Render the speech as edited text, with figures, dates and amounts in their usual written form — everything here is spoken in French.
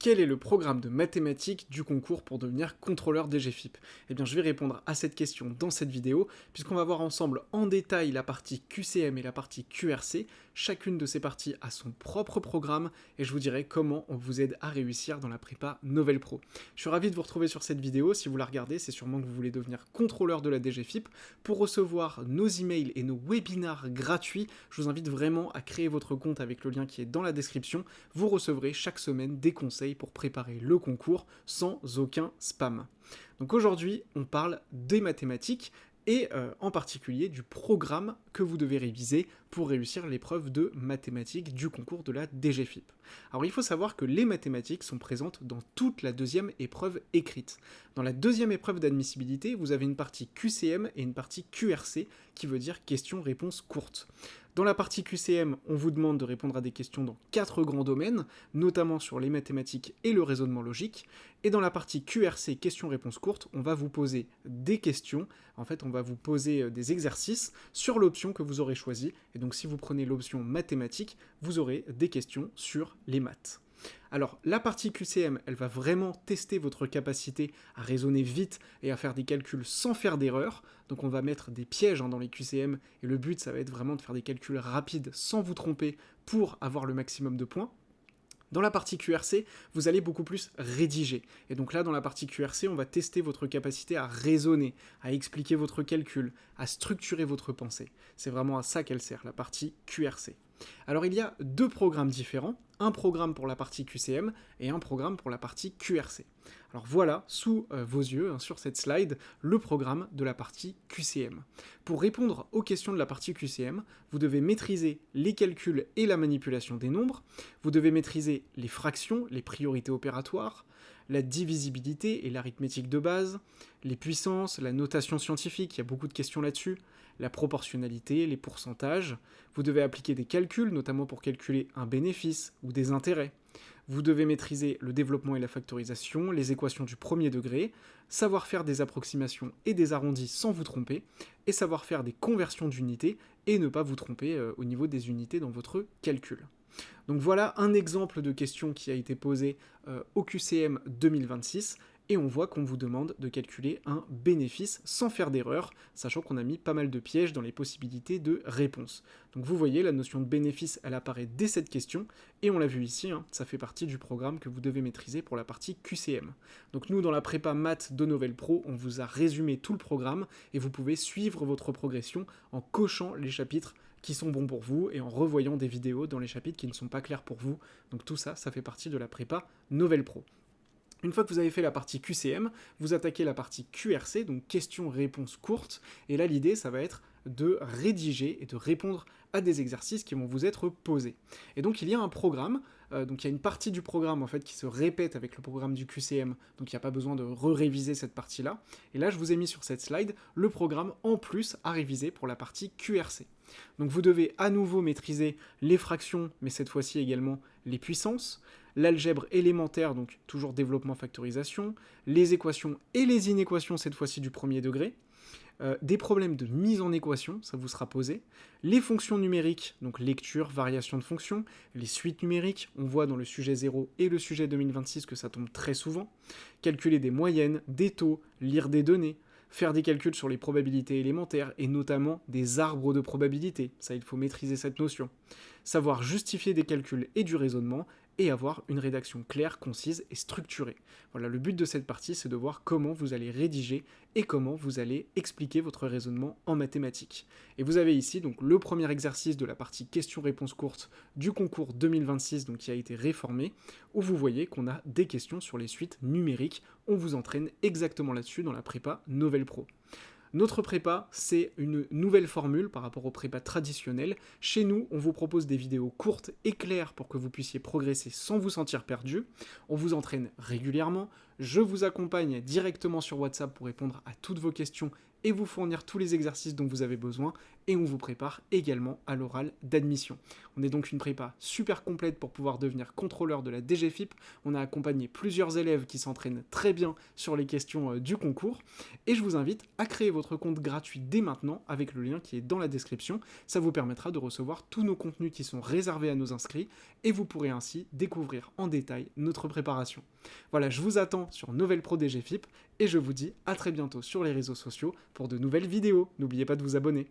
Quel est le programme de mathématiques du concours pour devenir contrôleur DGFiP? Eh bien, je vais répondre à cette question dans cette vidéo, puisqu'on va voir ensemble en détail la partie QCM et la partie QRC. Chacune de ces parties a son propre programme, et je vous dirai comment on vous aide à réussir dans la prépa Novel Pro. Je suis ravi de vous retrouver sur cette vidéo. Si vous la regardez, c'est sûrement que vous voulez devenir contrôleur de la DGFiP. Pour recevoir nos emails et nos webinars gratuits, je vous invite vraiment à créer votre compte avec le lien qui est dans la description. Vous recevrez chaque semaine des conseils pour préparer le concours sans aucun spam. Donc aujourd'hui, on parle des mathématiques et en particulier du programme que vous devez réviser pour réussir l'épreuve de mathématiques du concours de la DGFiP. Alors il faut savoir que les mathématiques sont présentes dans toute la deuxième épreuve écrite. Dans la deuxième épreuve d'admissibilité, vous avez une partie QCM et une partie QRC, qui veut dire questions-réponses courtes. Dans la partie QCM, on vous demande de répondre à des questions dans 4 grands domaines, notamment sur les mathématiques et le raisonnement logique. Et dans la partie QRC, questions-réponses courtes, on va vous poser des questions. En fait, on va vous poser des exercices sur l'option que vous aurez choisie. Et donc, si vous prenez l'option mathématiques, vous aurez des questions sur les maths. Alors, la partie QCM, elle va vraiment tester votre capacité à raisonner vite et à faire des calculs sans faire d'erreur. Donc on va mettre des pièges dans les QCM, et le but, ça va être vraiment de faire des calculs rapides sans vous tromper pour avoir le maximum de points. Dans la partie QRC, vous allez beaucoup plus rédiger. Et donc là, dans la partie QRC, on va tester votre capacité à raisonner, à expliquer votre calcul, à structurer votre pensée. C'est vraiment à ça qu'elle sert, la partie QRC. Alors il y a deux programmes différents, un programme pour la partie QCM et un programme pour la partie QRC. Alors voilà, sous vos yeux, sur cette slide, le programme de la partie QCM. Pour répondre aux questions de la partie QCM, vous devez maîtriser les calculs et la manipulation des nombres, vous devez maîtriser les fractions, les priorités opératoires, la divisibilité et l'arithmétique de base, les puissances, la notation scientifique, il y a beaucoup de questions là-dessus, la proportionnalité, les pourcentages, vous devez appliquer des calculs, notamment pour calculer un bénéfice ou des intérêts. Vous devez maîtriser le développement et la factorisation, les équations du premier degré, savoir faire des approximations et des arrondis sans vous tromper, et savoir faire des conversions d'unités et ne pas vous tromper au niveau des unités dans votre calcul. Donc voilà un exemple de question qui a été posée au QCM 2026, et on voit qu'on vous demande de calculer un bénéfice sans faire d'erreur, sachant qu'on a mis pas mal de pièges dans les possibilités de réponse. Donc vous voyez, la notion de bénéfice, elle apparaît dès cette question, et on l'a vu ici, ça fait partie du programme que vous devez maîtriser pour la partie QCM. Donc nous, dans la prépa maths de Novel Pro, on vous a résumé tout le programme, et vous pouvez suivre votre progression en cochant les chapitres qui sont bons pour vous, et en revoyant des vidéos dans les chapitres qui ne sont pas clairs pour vous. Donc tout ça, ça fait partie de la prépa Novel Pro. Une fois que vous avez fait la partie QCM, vous attaquez la partie QRC, donc questions-réponses courtes, et là l'idée ça va être de rédiger et de répondre à des exercices qui vont vous être posés. Et donc il y a un programme, donc il y a une partie du programme en fait qui se répète avec le programme du QCM, donc il n'y a pas besoin de réviser cette partie-là. Et là je vous ai mis sur cette slide le programme en plus à réviser pour la partie QRC. Donc vous devez à nouveau maîtriser les fractions, mais cette fois-ci également les puissances, l'algèbre élémentaire, donc toujours développement factorisation, les équations et les inéquations cette fois-ci du premier degré, des problèmes de mise en équation, ça vous sera posé, les fonctions numériques, donc lecture, variation de fonctions, les suites numériques, on voit dans le sujet 0 et le sujet 2026 que ça tombe très souvent, calculer des moyennes, des taux, lire des données, faire des calculs sur les probabilités élémentaires, et notamment des arbres de probabilité, ça il faut maîtriser cette notion, savoir justifier des calculs et du raisonnement, et avoir une rédaction claire, concise et structurée. Voilà, le but de cette partie, c'est de voir comment vous allez rédiger et comment vous allez expliquer votre raisonnement en mathématiques. Et vous avez ici donc le premier exercice de la partie questions-réponses courtes du concours 2026, donc qui a été réformé, où vous voyez qu'on a des questions sur les suites numériques. On vous entraîne exactement là-dessus dans la prépa Novel Pro. Notre prépa, c'est une nouvelle formule par rapport aux prépas traditionnelles. Chez nous, on vous propose des vidéos courtes et claires pour que vous puissiez progresser sans vous sentir perdu. On vous entraîne régulièrement, Je vous accompagne directement sur WhatsApp pour répondre à toutes vos questions et vous fournir tous les exercices dont vous avez besoin, et on vous prépare également à l'oral d'admission. On est donc une prépa super complète pour pouvoir devenir contrôleur de la DGFiP. On a accompagné plusieurs élèves qui s'entraînent très bien sur les questions du concours, et je vous invite à créer votre compte gratuit dès maintenant avec le lien qui est dans la description. Ça vous permettra de recevoir tous nos contenus qui sont réservés à nos inscrits, et vous pourrez ainsi découvrir en détail notre préparation. Voilà, je vous attends sur Novel Pro DGFiP, et je vous dis à très bientôt sur les réseaux sociaux pour de nouvelles vidéos. N'oubliez pas de vous abonner.